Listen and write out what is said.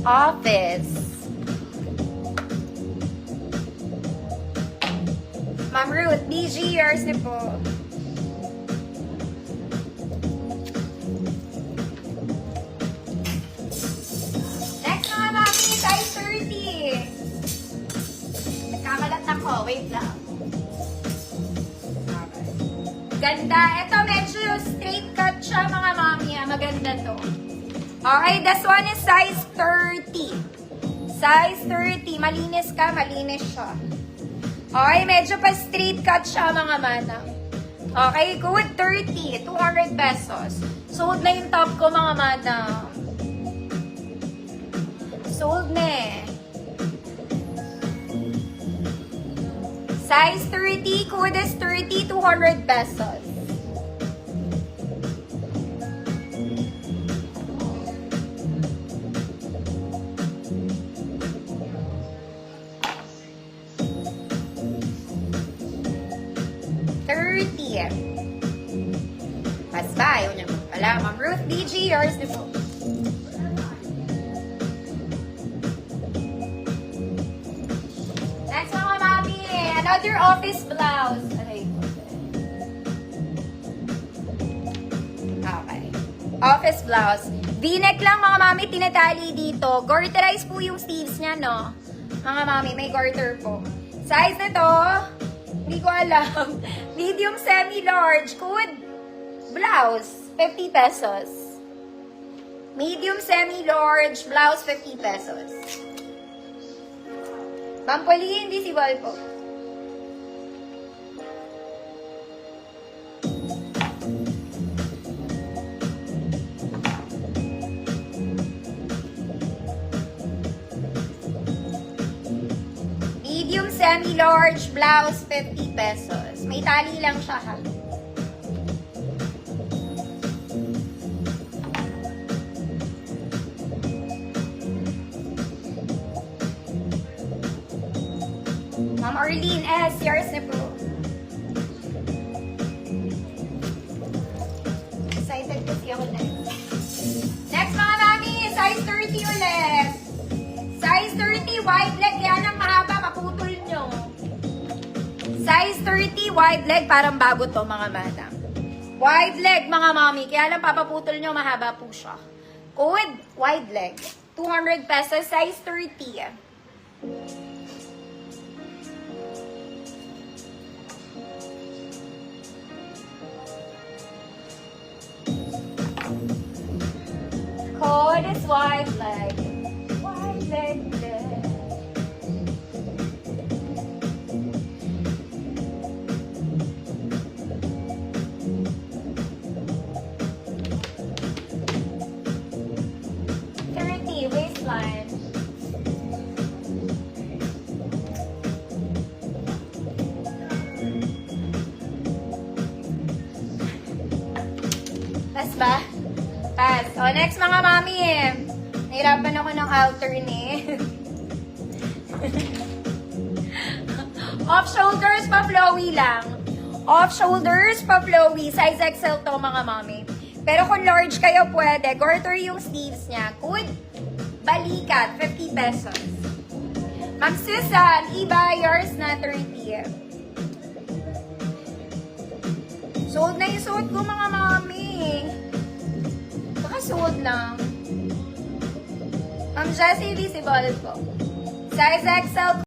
Office. Ma'am Ruth, BG, yours na po. Next mga mami, size 30. Nagkakalat ako, wait lang. Ganda. Ito medyo straight cut siya mga mami. Maganda to. Okay, this one is size 30. Size 30. Malinis ka, malinis siya. Okay, medyo pa straight cut siya mga manang. Okay, good. 30. 200 pesos. Sold na yung top ko mga manang. Sold na eh. Size 30, code is 30, 200 pesos. Basta, ayaw niya magpala. Ma'am Ruth, BG, yours na po. Next mga mami, another office blouse. Aray ko. Okay. Office blouse. V-neck lang mga mami, tinatali dito. Garterize po yung sleeves niya, no? Mga mami, may garter po. Size na to, hindi ko alam. Medium semi-large. Code blouse, 50 pesos. Medium semi-large blouse, 50 pesos. Pampoli, hindi si Valpo. Medium semi-large blouse, 50 pesos. May tali lang siya ha. Ma'am Arlene S, yours na po. Excited kasi ako next. Next mga mami, size 30 ulit. Size 30, wide leg. Yan ang mahaba, maputol nyo. Size 30, wide leg. Parang bago to mga madam. Wide leg mga mami. Kaya lang papaputol nyo, mahaba po siya. Code, wide leg. 200 pesos, size 30. Code is wide leg. Wide leg. Waistline. Pass ba? Pass. O, next mga mami eh. Nahirapan ako ng alternate. Off shoulders pa flowy lang. Off shoulders pa flowy. Size XL to mga mami. Pero kung large kayo pwede, garter yung sleeves niya. Good. Balikat, 50 pesos. Ma'am Susan, iba yours na 30. Sold na yung suot ko mga mami. Baka sold lang. Ma'am Jessie, visible po. Size XL